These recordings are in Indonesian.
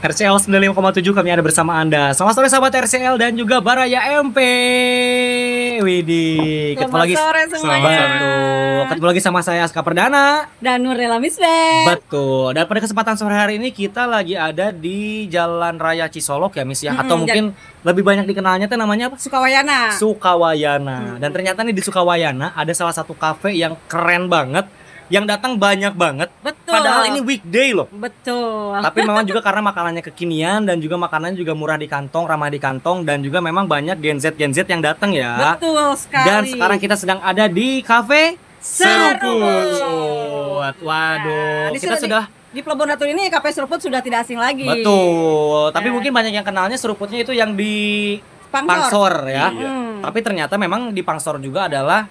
RCL 95,7 kami ada bersama Anda. Selamat sore sahabat RCL dan juga Baraya MP. Widih, ketemu Selamat lagi. sore semuanya. Betul. Ketemu lagi sama saya Aska Perdana. Dan Nurlela Misbeh. Betul. Dan pada kesempatan sore hari ini kita lagi ada di Jalan Raya Cisolok ya, Miss ya. Atau mungkin lebih banyak dikenalnya tuh namanya apa? Sukawayana. Sukawayana. Dan ternyata nih di Sukawayana ada salah satu kafe yang keren banget, yang datang banyak banget. Betul. Padahal ini weekday loh. Betul. Tapi memang juga karena makanannya kekinian dan juga makanannya juga murah di kantong, ramah di kantong, dan juga memang banyak Gen Z yang datang ya. Betul sekali. Dan sekarang kita sedang ada di Cafe Seruput. Waduh, Nah, kita sudah di Pelabuhan Ratu ini Cafe Seruput sudah tidak asing lagi. betul. Tapi Nah. mungkin banyak yang kenalnya seruputnya itu yang di Pangsor. Pangsor ya. Mm. Tapi ternyata memang di Pangsor juga adalah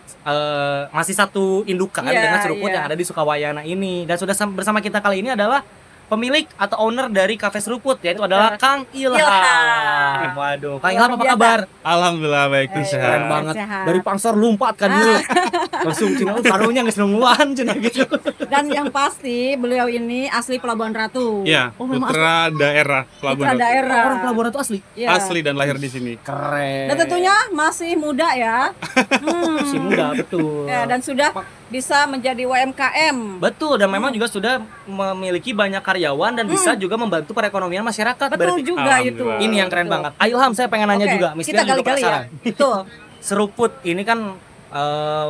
masih satu indukan Iya, dengan seruput iya. yang ada di Sukawayana ini. Dan sudah bersama kita kali ini adalah pemilik atau owner dari Cafe Seruput, yaitu adalah Kang Ilham. Ilham. Waduh, Kang Ilham apa Luar biasa. kabar? Alhamdulillah baik tuh Keren sehat. banget. Sehat. Dari Pangsor lompat kan dulu. Langsung cina karunya geus nungguan cina gitu. Dan yang pasti beliau ini asli Pelabuhan Ratu. Ya, Oh, memang putra daerah Putra Pelabuhan Ratu. daerah. Orang Pelabuhan Ratu asli. Iya. Asli dan lahir di sini. Keren. Dan tentunya masih muda ya. si muda betul. Ya, dan sudah bisa menjadi UMKM. Betul, dan memang juga sudah memiliki banyak karyawan dan bisa juga membantu perekonomian masyarakat. Betul Berarti juga itu. Alhamdulillah. ini yang keren banget. Ilham, saya pengen nanya Oke, juga. Miss kita Dian juga kali-kali ya. penasaran. Betul. Seruput ini kan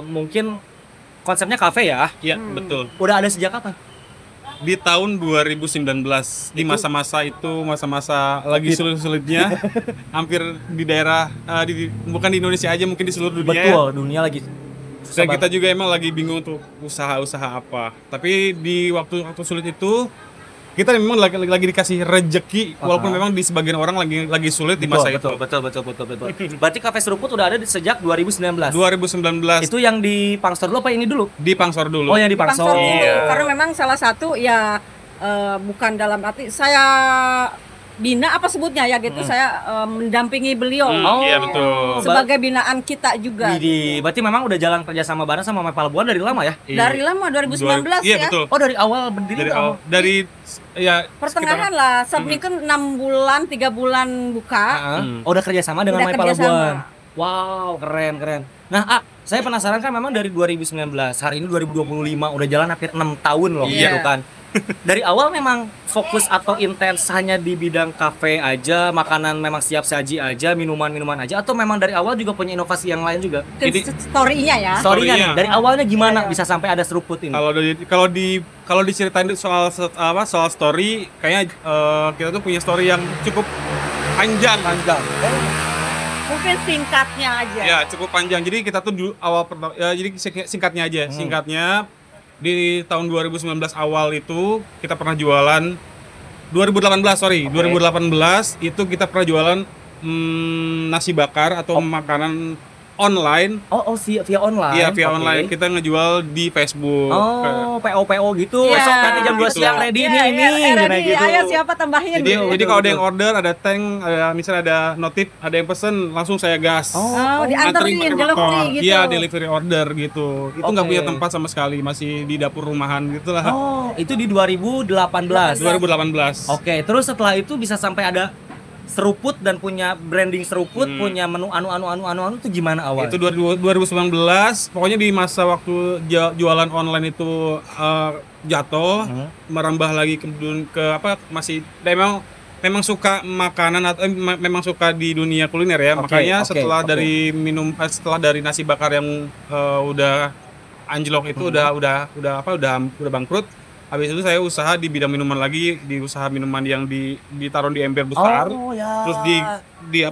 mungkin konsepnya kafe ya. Iya, betul. Udah ada sejak kapan? Di tahun 2019, di masa-masa itu masa-masa lagi sulit-sulitnya, hampir di daerah bukan di Indonesia aja, mungkin di seluruh dunia. Betul, dunia lagi. Dan kita juga emang lagi bingung untuk usaha-usaha apa. Tapi di waktu sulit itu kita memang lagi dikasih rejeki, walaupun memang di sebagian orang lagi sulit di masa itu. Betul. Berarti Cafe Seruput udah ada sejak 2019. 2019 Itu yang di Pangsor dulu apa ini dulu? di Pangsor dulu. Oh, yang di Pangsor Pangsor. dulu. Iya. Karena memang salah satu ya bukan dalam arti saya bina apa sebutnya ya gitu, saya mendampingi beliau Oh, Iya, betul. sebagai binaan kita juga. Widih, berarti memang udah jalan kerja sama bareng sama Pelabuhan dari lama ya? Dari lama 2019 Iya, ya. betul. Oh, dari awal berdiri Dari tuh awal, dari ya Pertengahan sekitar- lah, sebelum kan 6 bulan, 3 bulan buka. Oh, udah kerja sama dengan Udah My kerja Pelabuhan. sama. Wow, keren. Nah, saya penasaran kan memang dari 2019, hari ini 2025 udah jalan hampir 6 tahun loh Iya. gitu kan. Dari awal memang fokus atau intens hanya di bidang kafe aja, makanan memang siap saji aja, minuman-minuman aja, atau memang dari awal juga punya inovasi yang lain juga? Jadi- Story-nya ya. Story-nya nih, Story-nya. dari awalnya gimana Iya. bisa sampai ada seruput ini? kalau diceritain soal story, kayaknya kita tuh punya story yang cukup panjang. Mungkin singkatnya aja. Ya, cukup panjang. Jadi kita tuh dulu awal jadi singkatnya aja. Singkatnya di tahun 2019 awal itu kita pernah jualan 2018 itu kita pernah jualan nasi bakar atau makanan online. Oh, via online. Iya, via Oke. online. Kita ngejual di Facebook. Oh, PO gitu. Iya. Besok nanti jam 2 Gitu. siang ready Iya, ini. iya, Gimana ready. gitu. Ayo siapa tambahin Jadi, gitu. jadi kalau ada yang order, ada tank, misalnya ada notif, ada yang pesen, langsung saya gas. Oh, Anterin dianterin pakai delivery motor. gitu. Iya, delivery order gitu. Itu nggak Oke. punya tempat sama sekali, masih di dapur rumahan gitulah. Oh, itu di 2018. 2018. Oke, terus setelah itu bisa sampai ada seruput dan punya branding seruput, punya menu anu itu gimana awal? Itu 2019, pokoknya di masa waktu jualan online itu jatuh, merambah lagi ke apa masih memang suka makanan atau memang suka di dunia kuliner ya. Oke, Makanya oke, setelah oke. setelah dari nasi bakar yang udah anjlok itu udah bangkrut. Habis itu saya usaha di bidang minuman lagi, di usaha minuman yang ditaruh di ember besar. Oh, ya. Terus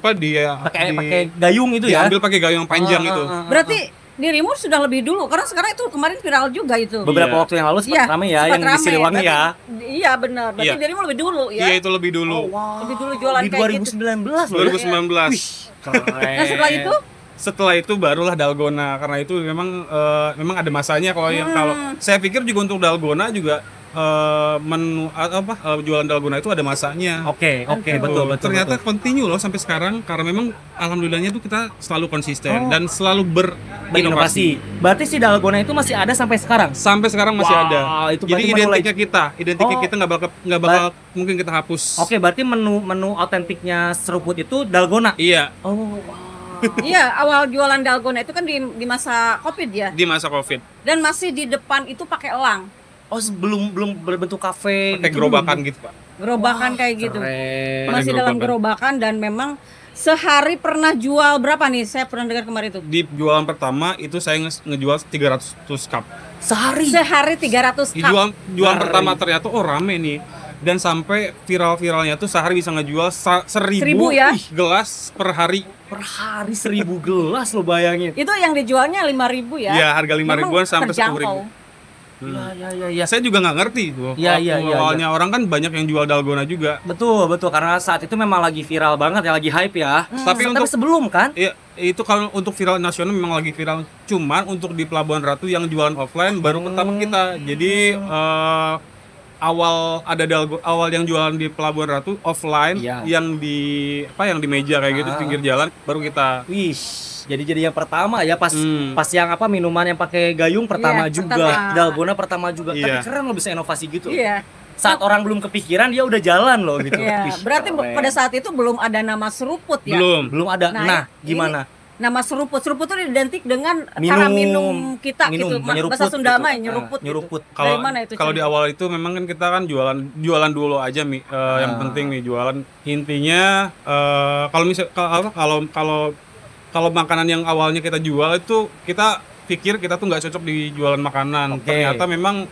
pakai gayung itu ya. diambil pakai gayung panjang itu. Berarti dirimu sudah lebih dulu karena sekarang itu kemarin viral juga itu. Beberapa Iya. waktu yang lalu sempat Iya, ramai ya sempat yang di ramai. Siliwangi ya. Iya benar. Berarti Iya. dirimu lebih dulu ya. Iya, itu lebih dulu. Lebih dulu jualan di kayak gitu. 2019 loh. 2019. Keren. Nah setelah itu Setelah itu barulah dalgona, karena itu memang ada masanya kalau yang kalau saya pikir juga untuk dalgona juga menu jualan dalgona itu ada masanya. Oke, betul. Ternyata continue loh sampai sekarang karena memang alhamdulillahnya tuh kita selalu konsisten dan selalu berinovasi. Berinovasi. Berarti si dalgona itu masih ada sampai sekarang. Sampai sekarang masih Wah, ada. itu Jadi berarti identiknya kita nggak bakal mungkin kita hapus. Oke, berarti menu otentiknya seruput itu dalgona. Iya, Oh, wow. Iya, awal jualan dalgona itu kan di masa Covid ya. di masa Covid. Dan masih di depan itu pakai elang. Oh, belum berbentuk kafe. Pakai gitu. gerobakan gitu, Pak. Gerobakan kayak gitu. Keren. Masih Pakai dalam gerobakan. gerobakan dan memang sehari pernah jual berapa nih? Saya pernah dengar kemarin itu. Di jualan pertama itu saya ngejual 300 cup. Sehari. Sehari 300 Di cup. jualan Sehari. pertama ternyata rame nih. Dan sampai viral-viralnya tuh sehari bisa ngejual 1000 ya? gelas per hari. Per hari 1000 gelas lo bayangin. Itu yang dijualnya 5.000 ya. Ya, harga 5 ribuan Memang sampai 10 terjangkau. ribu. Ya. Saya juga nggak ngerti tuh. Iya, Waktu awalnya orang kan banyak yang jual dalgona juga. Betul, karena saat itu memang lagi viral banget ya, lagi hype ya. Tapi untuk sebelum kan? ya, itu kalau untuk viral nasional memang lagi viral. Cuman untuk di Pelabuhan Ratu yang jualan offline baru pertama kita. Jadi awal yang jualan di Pelabuhan Ratu offline Iya. yang di meja kayak gitu pinggir jalan baru kita. Wih, jadi yang pertama ya pas yang minuman yang pakai gayung pertama Iya, juga, pertama. dalgona pertama juga. Iya. Tapi keren lo bisa inovasi gitu. Iya. Saat orang belum kepikiran dia udah jalan loh gitu. Iya. Wih, Berarti keren. pada saat itu belum ada nama seruput ya. belum ada. Nah, gimana? Nama seruput itu identik dengan cara minum kita gitu. menyeruput Bahasa Sunda gitu. mah nyeruput. Nyeruput. Gitu. Kalau Dari mana itu? kalau di cerita? awal itu memang kan kita kan jualan dulu aja yang penting nih jualan. Intinya kalau makanan yang awalnya kita jual itu kita pikir kita tuh nggak cocok di jualan makanan. Oke. Ternyata memang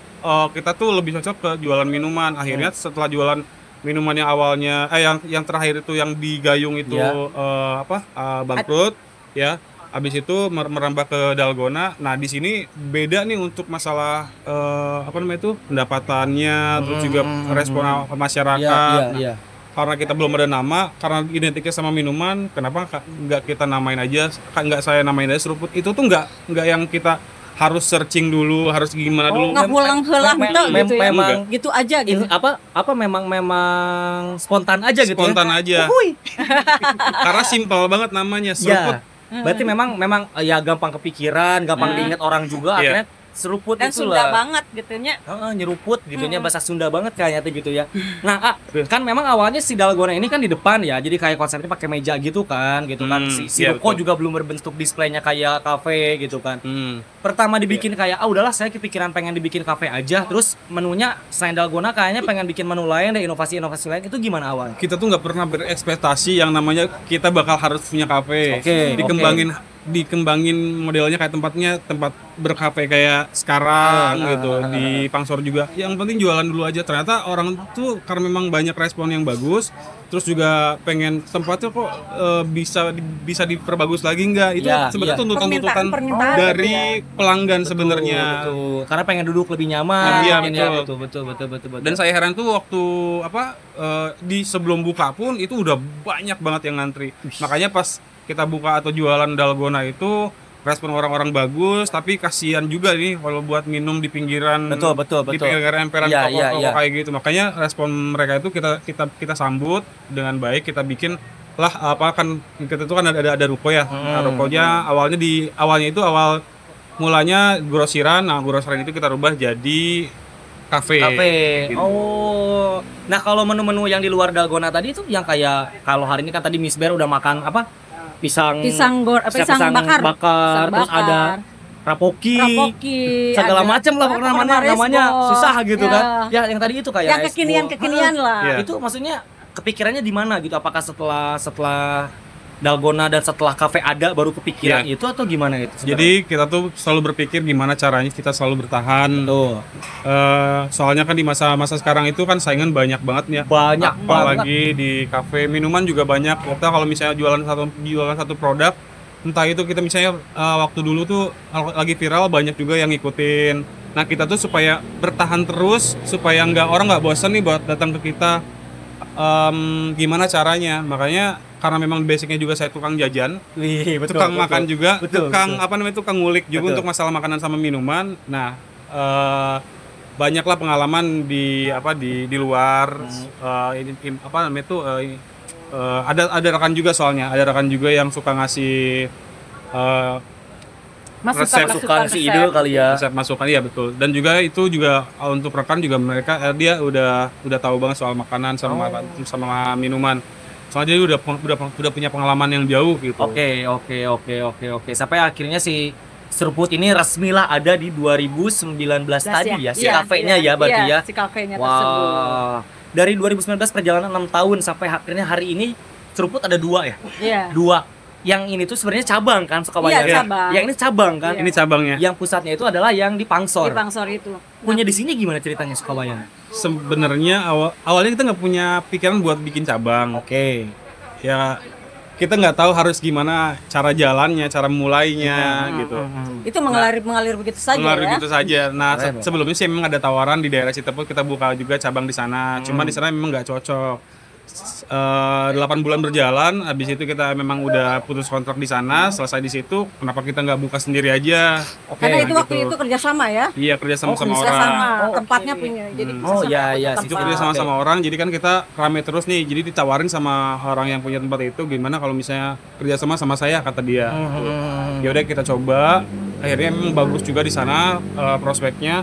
kita tuh lebih cocok ke jualan minuman. Akhirnya setelah jualan minuman yang awalnya yang terakhir itu yang di gayung itu bangkrut ya. Habis itu merambah ke dalgona. Nah, di sini beda nih untuk masalah pendapatannya, terus juga respon masyarakat. Iya. Karena kita belum ada nama, karena identiknya sama minuman, kenapa nggak kita namain aja, nggak saya namain aja seruput. Itu tuh nggak yang kita harus searching dulu, harus gimana dulu. Nggak pulang helang gitu ya. memang Gitu aja gitu. memang spontan aja gitu ya. Spontan aja. Uhuy. Karena simpel banget namanya, seruput. Ya. Berarti memang ya gampang kepikiran, gampang diingat orang juga. Iya. Akhirnya seruput Dan itulah. Sunda banget gitunya. Nyeruput gitunya bahasa Sunda banget kayaknya tuh gitu ya. Nah, kan memang awalnya si dalgona ini kan di depan ya. Jadi kayak konsepnya pakai meja gitu kan. Si iya, ruko betul. juga belum berbentuk displaynya kayak kafe gitu kan. Hmm. Pertama dibikin kayak udahlah saya kepikiran pengen dibikin kafe aja. Terus menunya selain dalgona kayaknya pengen bikin menu lain dan inovasi-inovasi lain. Itu gimana awalnya? Kita tuh nggak pernah berekspektasi yang namanya kita bakal harus punya kafe. Oke, Dikembangin modelnya kayak tempat berkafe kayak sekarang gitu di Pangsor juga. Yang penting jualan dulu aja. Ternyata orang tuh karena memang banyak respon yang bagus, terus juga pengen tempatnya kok bisa diperbagus lagi nggak? Itu Iya, sebenarnya iya. tuntutan Permintaan dari pelanggan sebenarnya. Betul. Karena pengen duduk lebih nyaman. Iya, mungkin ya. betul. Betul. Dan saya heran tuh waktu di sebelum buka pun itu udah banyak banget yang ngantri. Makanya pas kita buka atau jualan dalgona itu respon orang-orang bagus, tapi kasihan juga nih kalau buat minum di pinggiran Betul. di pinggiran emperan Iya, toko-toko iya. kayak gitu. Makanya respon mereka itu kita sambut dengan baik, kita bikin lah kan kita itu kan ada ruko ya. Nah, rukonya awal mulanya grosiran. Nah, grosiran itu kita rubah jadi kafe. Gitu. Oh. Nah, kalau menu-menu yang di luar dalgona tadi itu yang kayak kalau hari ini kan tadi Miss Bear udah makan pisang bakar. Terus Pisang ada rapoki segala ada- macam lah pokoknya namanya susah gitu Ya. kan. Ya, yang tadi itu kayak Yang kekinian lah. Iya. Itu maksudnya kepikirannya di mana gitu? Apakah setelah dalgona dan setelah kafe ada baru kepikiran Iya. itu atau gimana itu? Jadi kita tuh selalu berpikir gimana caranya kita selalu bertahan. tuh Soalnya kan di masa sekarang itu kan saingan banyak banget ya. banyak banget. Apalagi di kafe minuman juga banyak. Kita kalau misalnya jualan satu produk, entah itu kita misalnya waktu dulu tuh lagi viral banyak juga yang ngikutin. Nah, kita tuh supaya bertahan terus, supaya orang nggak bosan nih buat datang ke kita. Gimana caranya? Makanya karena memang basicnya juga saya tukang jajan, Wih, tukang makan juga, Betul, tukang ngulik juga Betul. untuk masalah makanan sama minuman. Nah, banyaklah pengalaman di luar. Apa namanya itu ada rekan juga, soalnya ada rekan juga yang suka ngasih resep, suka si ide kali ya. resep masukan, iya betul. Dan juga itu juga untuk rekan juga mereka dia udah tahu banget soal makanan sama minuman. Soalnya dia udah punya pengalaman yang jauh gitu. Oke. Sampai akhirnya si seruput ini resmilah ada di 2019 tadi ya, si kafenya ya berarti ya. Si kafenya tersebut. Wah. Dari 2019 perjalanan 6 tahun sampai akhirnya hari ini seruput ada 2 ya. Iya. 2. Yang ini tuh sebenarnya cabang kan Sukabayan. Iya, cabang. Yang ini cabang kan. Ini cabangnya. Yang pusatnya itu adalah yang di Pangsor. Di Pangsor itu. Punya di sini gimana ceritanya Sukabayan? Sebenarnya awalnya kita nggak punya pikiran buat bikin cabang. Oke. Ya kita nggak tahu harus gimana cara jalannya, cara mulainya gitu. Itu mengalir begitu saja Mengalir ya. gitu saja. Nah, Keren, sebelumnya sih memang ada tawaran di daerah Citepus, kita buka juga cabang di sana. Cuma di sana memang nggak cocok. 8 bulan berjalan, habis itu kita memang udah putus kontrak di sana. Selesai di situ, kenapa kita nggak buka sendiri aja? Karena itu Nah, waktu itu kerjasama ya. Iya, kerja sama sama Kerja orang. sama tempatnya punya. Jadi Oh, bisa iya, sama iya, tempat. Itu kerja sama sama orang, jadi kan kita rame terus nih. Jadi ditawarin sama orang yang punya tempat itu, gimana kalau misalnya kerja sama sama saya, kata dia. Ya udah kita coba. Akhirnya memang bagus juga di sana prospeknya.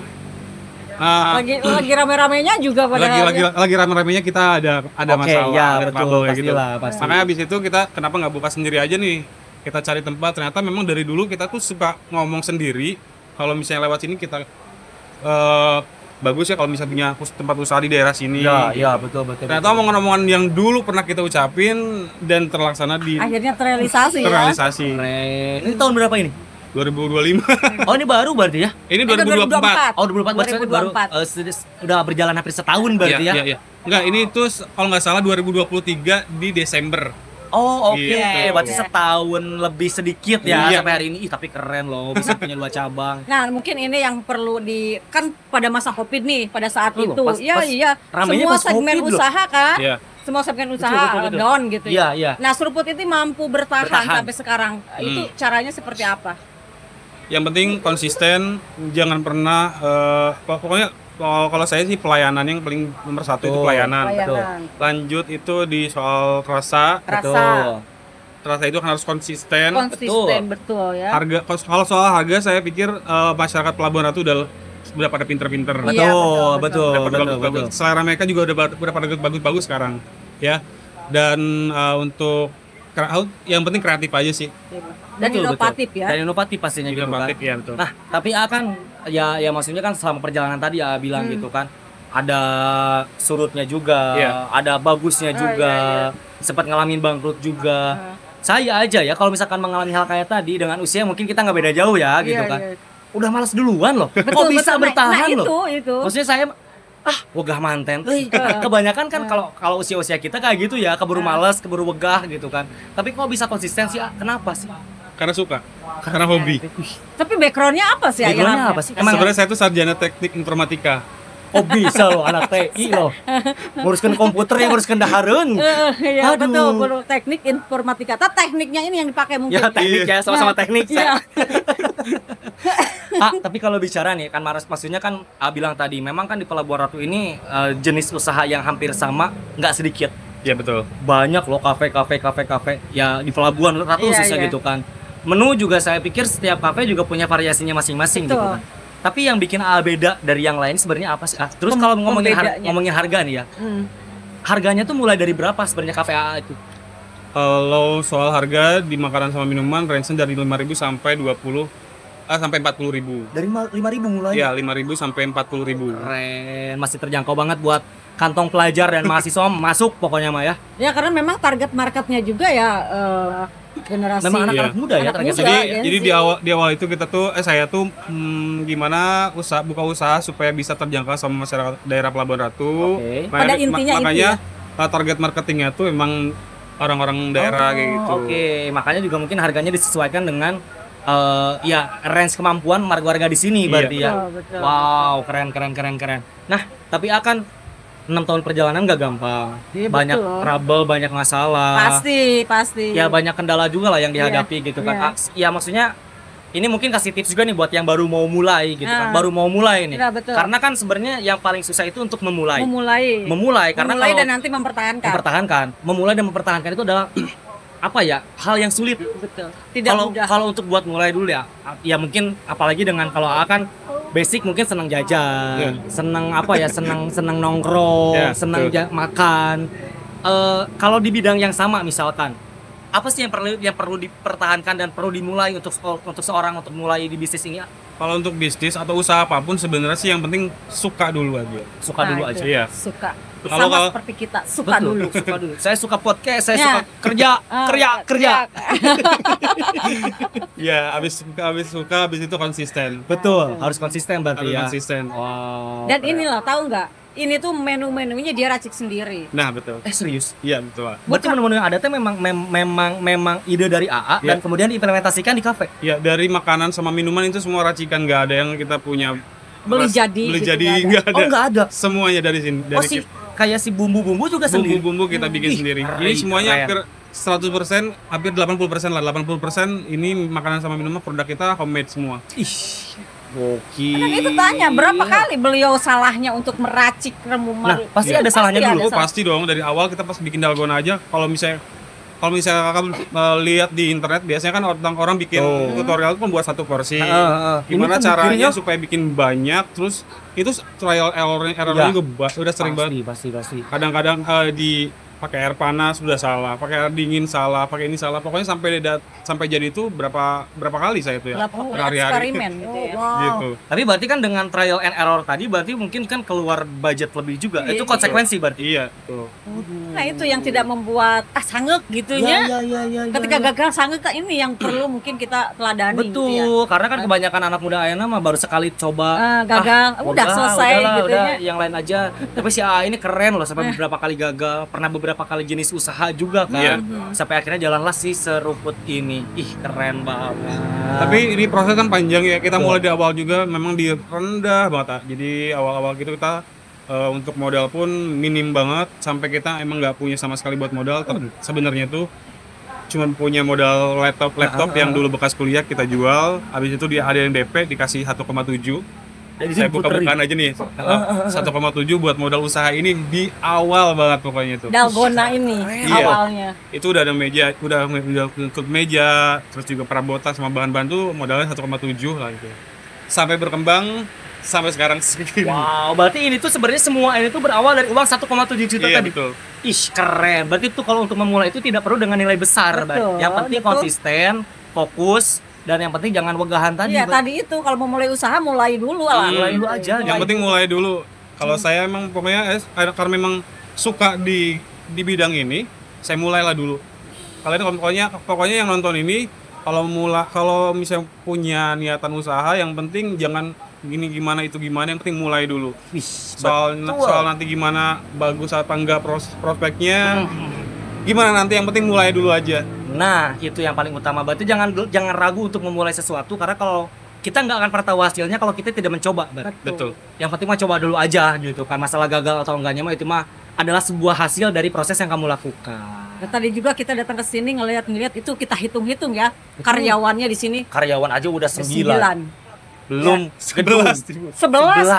Lagi rame-ramenya juga pada Lagi rame-ramenya kita ada Oke, masalah, ya, ada betul, trouble kayak gitu. pastilah, pasti. Makanya habis itu kita kenapa nggak buka sendiri aja nih? Kita cari tempat. Ternyata memang dari dulu kita tuh suka ngomong sendiri. Kalau misalnya lewat sini kita bagus ya kalau misalnya punya tempat usaha di daerah sini. Iya, betul. Ternyata omongan-omongan yang dulu pernah kita ucapin dan terlaksana di akhirnya terrealisasi ya. terrealisasi. Keren. Ini tahun berapa ini? 2025. Oh, ini baru berarti ya? Ini 2024. Oh, 2024 berarti baru 2024. udah berjalan hampir setahun berarti ya? Iya. Enggak, ini tuh kalau nggak salah 2023 di Desember. Oh, oke. Gitu. Berarti setahun lebih sedikit ya Iya. sampai hari ini. Ih, tapi keren loh bisa punya 2 cabang. Nah, mungkin ini yang perlu kan pada masa Covid nih, pada saat Loh, itu. pas Iya. ramainya Semua pas segmen Covid loh. usaha kan? Iya. Semua segmen usaha betul. down gitu ya. Iya. Nah, seruput itu mampu bertahan Bertahan. sampai sekarang. Itu caranya seperti apa? Yang penting konsisten, jangan pernah pokoknya kalau saya sih pelayanan yang paling nomor satu itu Betul. pelayanan. Pelayanan. Lanjut itu di soal rasa. Betul. Rasa itu harus konsisten. Konsisten betul ya. Harga kalau soal harga saya pikir masyarakat Pelabuhan Ratu udah pada pinter-pinter. Iya, Betul. Udah pada bagus-bagus. Selera mereka juga udah pada bagus-bagus sekarang, ya. Dan untuk yang penting kreatif aja sih. Dan inovatif ya. Dan inovatif pastinya gitu kan. Inovatif, ya, betul. Nah, tapi akan ya maksudnya kan selama perjalanan tadi ya bilang gitu kan. Ada surutnya juga, Iya. ada bagusnya juga. Sempat ngalamin bangkrut juga. Saya aja ya kalau misalkan mengalami hal kayak tadi dengan usia mungkin kita nggak beda jauh ya gitu kan. Iya. Udah malas duluan loh. Kok Betul, bisa betul. bertahan Nah, loh? itu. Maksudnya saya wegah manten. Kebanyakan kan kalau usia-usia kita kayak gitu ya, keburu malas, keburu wegah gitu kan. Tapi kok bisa konsisten sih? Kenapa sih? Karena suka, karena hobi. Tapi backgroundnya apa sih? Backgroundnya apa sih? Emang Sebenarnya saya tuh sarjana teknik informatika. oh bisa loh anak TI loh. Nguruskan komputer yang nguruskan dahareun. Iya Aduh. betul, teknik informatika. Tekniknya ini yang dipakai mungkin. Ya teknik ya, sama-sama teknik. Iya. Tapi kalau bicara nih kan maksudnya kan bilang tadi memang kan di Pelabuhan Ratu ini jenis usaha yang hampir sama, nggak sedikit. Iya betul. Banyak loh kafe ya di Pelabuhan Ratu Iya, khususnya iya. gitu kan. Menu juga saya pikir setiap kafe juga punya variasinya masing-masing gitu Betul. kan. Tapi yang bikin beda dari yang lain sebenarnya apa sih? Terus kalau Pembedanya. ngomongin harga nih ya. Harganya tuh mulai dari berapa sebenarnya kafe AA itu? Kalau soal harga di makanan sama minuman range-nya dari 5.000 sampai 40.000. Dari 5.000 mulai. Iya, 5.000 sampai 40.000. Keren, masih terjangkau banget buat kantong pelajar dan mahasiswa masuk pokoknya mah ya. Ya karena memang target marketnya juga ya generasi. Memang anak-anak Iya. muda ya Anak target. muda. Jadi Gen jadi Z. di awal itu kita tuh saya tuh gimana buka usaha supaya bisa terjangkau sama masyarakat daerah Pelabuhan Ratu. Oke. Pada intinya itu makanya ya. target marketingnya tuh emang orang-orang daerah kayak gitu. Oke, makanya juga mungkin harganya disesuaikan dengan ya range kemampuan warga di sini Iya. berarti ya. Betul. Wow, keren. Nah, tapi akan 6 tahun perjalanan gak gampang. Iya, Banyak betul. trouble, banyak masalah. Pasti. Ya banyak kendala juga lah yang dihadapi gitu kan. Iya. Ya maksudnya ini mungkin kasih tips juga nih buat yang baru mau mulai gitu kan. Baru mau mulai nih. Iya, betul. Karena kan sebenarnya yang paling susah itu untuk memulai. Memulai Karena Memulai kalau dan nanti mempertahankan. memulai dan mempertahankan itu adalah apa ya? Hal yang sulit. Betul. Tidak Kalau mudah. kalau untuk buat mulai dulu ya mungkin apalagi dengan kalau akan basic mungkin senang jajan, senang apa ya, senang nongkrong, senang makan. Kalau di bidang yang sama misalkan, apa sih yang perlu dipertahankan dan perlu dimulai untuk seorang untuk mulai di bisnis ini? Kalau untuk bisnis atau usaha apapun sebenarnya sih yang penting suka dulu aja. Suka dulu aja. Iya. Suka. Kalau- Sama seperti kita, suka Betul, dulu. suka dulu. Saya suka podcast, saya Ya. suka kerja. Ya, habis suka, habis itu konsisten. Betul, harus konsisten berarti Harus ya. konsisten. Wow. Dan keren. inilah, tahu nggak? Ini tuh menu-menunya dia racik sendiri. Nah, betul. Serius? Iya, betul. Berarti menu-menu yang ada tuh memang ide dari AA dan kemudian diimplementasikan di kafe. Ya, dari makanan sama minuman itu semua racikan, nggak ada yang kita punya Beli jadi beli gitu, jadi nggak ada. nggak ada. Oh, nggak ada. Semuanya dari sini. Oh si kayak si bumbu-bumbu juga sendiri. Bumbu-bumbu kita bikin Ih, sendiri. keren, Ini semuanya keren. hampir 100%, hampir 80% lah. 80% ini makanan sama minuman produk kita homemade semua. Ih, gokil. Dan itu tanya berapa kali beliau salahnya untuk meracik Nah, pasti ada salahnya dulu. Oh, pasti dong, dari awal kita pas bikin dalgona aja kalau misalnya kakak lihat di internet biasanya kan orang bikin tutorial itu membuat satu porsi. Gimana Ini kan caranya bikinnya- supaya bikin banyak, terus itu trial errornya juga udah sering banget. Pasti. Kadang-kadang di pakai air panas sudah salah, pakai air dingin salah, pakai ini salah. Pokoknya sampai jadi itu berapa kali saya itu ya. eksperimen gitu ya. Gitu. Tapi berarti kan dengan trial and error tadi berarti mungkin kan keluar budget lebih juga. Iya, Itu konsekuensi berarti. Iya, betul. Nah itu yang tidak membuat sangek gitunya. Iya. Ketika gagal sangek ini yang perlu mungkin kita teladani Betul, gitu ya. karena kan kebanyakan anak muda ayeuna mah baru sekali coba Gagal, udah selesai gitu udah, ya. yang lain aja. Tapi si AA ini keren loh sampai beberapa kali gagal, pernah beberapa kali jenis usaha juga kan. Iya. Sampai akhirnya jalanlah si seruput ini. Ih, keren banget. Tapi ini proses kan panjang ya. Kita mulai di awal juga memang di rendah banget. Ah. Jadi awal-awal gitu kita untuk modal pun minim banget sampai kita emang nggak punya sama sekali buat modal. Sebenarnya tuh cuma punya modal laptop yang dulu bekas kuliah kita jual. Habis itu dia ada yang DP dikasih 1,7. Jadi Saya buka-bukaan aja nih. 1,7 buat modal usaha ini di awal banget pokoknya itu. Dalgona ini Iya. awalnya. Itu udah ada meja, udah ikut meja, terus juga perabotan sama bahan-bahan tuh modalnya 1,7 lah gitu. Sampai berkembang sampai sekarang segini. Wow, berarti ini tuh sebenarnya semua ini tuh berawal dari uang 1,7 juta Iya, tadi. betul. Ih, keren. Berarti tuh kalau untuk memulai itu tidak perlu dengan nilai besar, Bang. Betul, Yang penting betul. konsisten, fokus, dan yang penting jangan wegahan tadi. Iya Bang. tadi itu kalau mau mulai usaha mulai dulu lah. Mulai dulu aja. Yang penting mulai dulu. Kalau saya emang pokoknya karena memang suka di bidang ini, saya mulailah dulu. Kalian pokoknya yang nonton ini kalau misalnya punya niatan usaha, yang penting jangan gini gimana itu gimana, yang penting mulai dulu. Wih, Soal nanti gimana bagus apa enggak prospeknya, gimana nanti, yang penting mulai dulu aja. Nah, itu yang paling utama. Berarti jangan ragu untuk memulai sesuatu karena kalau kita nggak akan pernah tahu hasilnya kalau kita tidak mencoba, Bang. Betul. Yang penting mah coba dulu aja gitu kan. Masalah gagal atau enggaknya mah itu mah adalah sebuah hasil dari proses yang kamu lakukan. Nah, tadi juga kita datang ke sini ngelihat itu kita hitung-hitung ya karyawannya di sini Karyawan aja udah 9. 9. Belum gedung. 11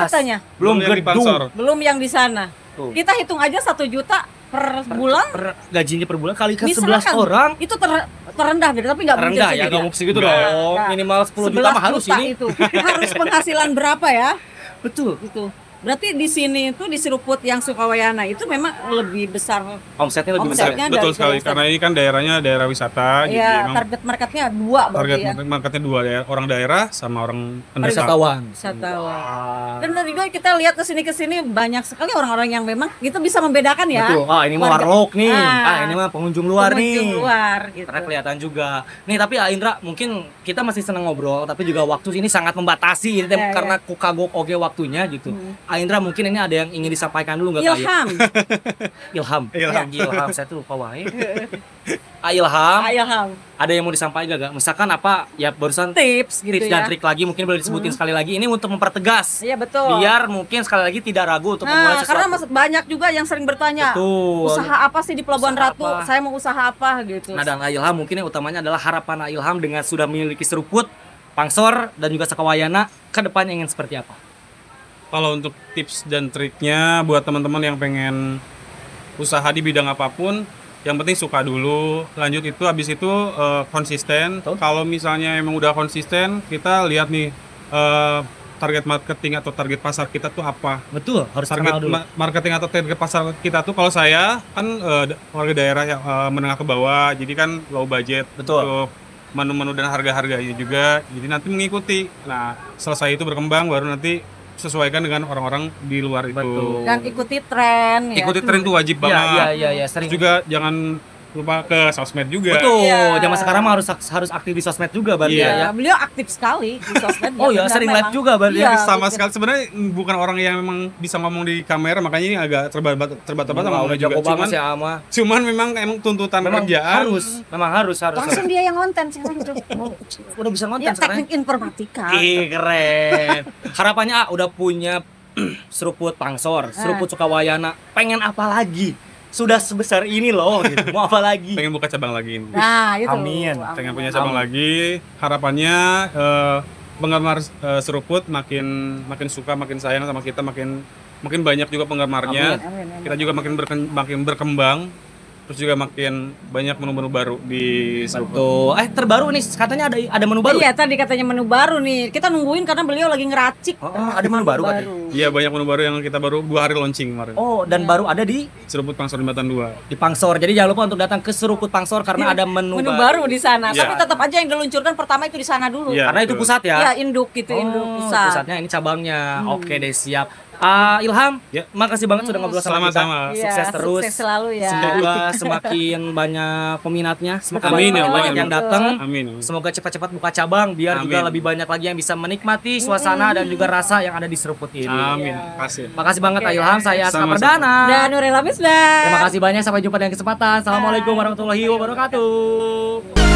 katanya. Belum yang di gedung. Pansor. Belum yang di sana. Tuh. Kita hitung aja 1 juta per bulan. Gajinya per bulan kali kan Misalkan 11 orang. Itu terendah gitu, tapi nggak mungkin Rendah ya, segitu nggak mau segitu Nggak. dong. Nggak. Minimal 10 juta mah harus 11 juta ini. itu. Harus penghasilan berapa ya? Betul. Gitu. Berarti di sini itu di Seruput yang Sukawayana itu memang lebih besar. Omsetnya lebih besar. Omsetnya Betul dari sekali, Sulawesi. karena ini kan daerahnya daerah wisata, jadi Ya, emang target marketnya 2 berarti ya. target marketnya dua, orang daerah sama orang pendatang. Wisatawan. Wisatawan. Dan tadi juga kita lihat ke sini banyak sekali orang-orang yang memang itu bisa membedakan ya. Betul. Ah, ini mah Warga- warlock nih. Ah. Ini mah pengunjung luar Pengunjung nih. luar gitu. Karena kelihatan juga. Nih tapi Indra, mungkin kita masih seneng ngobrol, tapi juga waktu ini sangat membatasi Ya, karena ku kagok oge waktunya gitu. Indra, mungkin ini ada yang ingin disampaikan dulu nggak Kak? Ilham. Ilham. Ilham. Ilham, saya tuh lupa wae. Ilham, Ilham. ada yang mau disampaikan gak? Misalkan apa? Ya barusan Tips gitu tips ya. dan trik lagi mungkin boleh disebutin sekali lagi. Ini untuk mempertegas. Iya betul. Biar mungkin sekali lagi tidak ragu untuk memulai Nah, karena sesuatu. banyak juga yang sering bertanya, Betul. usaha apa sih di Pelabuhan Usaha Ratu? apa? Saya mau usaha apa gitu. Nah, dan Ilham mungkin yang utamanya adalah harapan Ilham dengan sudah memiliki seruput Pangsor dan juga Sekawayana ke depannya ingin seperti apa? Kalau untuk tips dan triknya buat teman-teman yang pengen usaha di bidang apapun, yang penting suka dulu, lanjut itu habis itu konsisten. Kalau misalnya emang udah konsisten, kita lihat nih target marketing atau target pasar kita tuh apa. Betul, harus Target kenal dulu. marketing atau target pasar kita tuh, kalau saya kan warga daerah yang menengah ke bawah, jadi kan low budget. Betul. Untuk menu-menu dan harga-harganya juga, jadi nanti mengikuti. Nah, selesai itu berkembang, baru nanti sesuaikan dengan orang-orang di luar itu. Betul. Dan ikuti tren ya. Ikuti tren tuh wajib banget. Iya, sering. Terus juga jangan lupa ke sosmed juga. Betul, Iya. zaman sekarang mah harus aktif di sosmed juga berarti Iya. ya. Beliau aktif sekali di sosmed. Oh ya, sering live juga berarti. Iya. Sama betul. sekali sebenarnya bukan orang yang memang bisa ngomong di kamera, makanya ini agak terbatas-batas Wah, ngomongnya udah jago juga. banget sih Ama. Cuman memang tuntutan Memang kerjaan harus. Langsung dia yang konten sekarang itu. Udah bisa ngonten Ya, sekarang. teknik informatika. Ih, keren. Harapannya udah punya seruput Pangsor, seruput Sukawayana. Pengen apa lagi? Sudah sebesar ini loh, gitu. Mau apa lagi? pengen buka cabang lagi ini. Nah, itu. Amin. Pengen punya cabang lagi. Harapannya penggemar seruput makin suka, makin sayang sama kita, makin banyak juga penggemarnya. Amin, amin. Kita juga makin berkembang. Terus juga makin banyak menu-menu baru di seruput. Tuh, terbaru nih katanya ada menu baru. Iya, tadi katanya menu baru nih. Kita nungguin karena beliau lagi ngeracik. Oh, ada menu baru katanya. Iya, banyak menu baru yang kita baru 2 hari launching kemarin. Oh, dan baru ada di Seruput Pangsor Jembatan 2. Pangsor. Jadi jangan lupa untuk datang ke Seruput Pangsor karena ada menu baru di sana. Iya. Tapi tetap aja yang diluncurkan pertama itu di sana dulu. Iya. Karena itu betul. pusat ya. Ya, induk gitu, induk pusat. Pusatnya ini cabangnya. Oke deh, siap. Ilham, Ya. makasih banget sudah ngobrol sama kita. Sama-sama. Iya, Sukses terus. Sukses selalu ya. Semoga semakin banyak peminatnya, semakin Amin, ya Allah. banyak yang datang. Amin. Semoga cepat-cepat buka cabang biar juga Amin. lebih banyak lagi yang bisa menikmati suasana dan juga rasa yang ada di Seruput ini. Amin. Kasih. Makasih banget Ilham, saya Aska Sama-sama. Perdana. Dan Nurella Misbah. Terima kasih banyak, sampai jumpa di lain kesempatan. Assalamualaikum warahmatullahi wabarakatuh.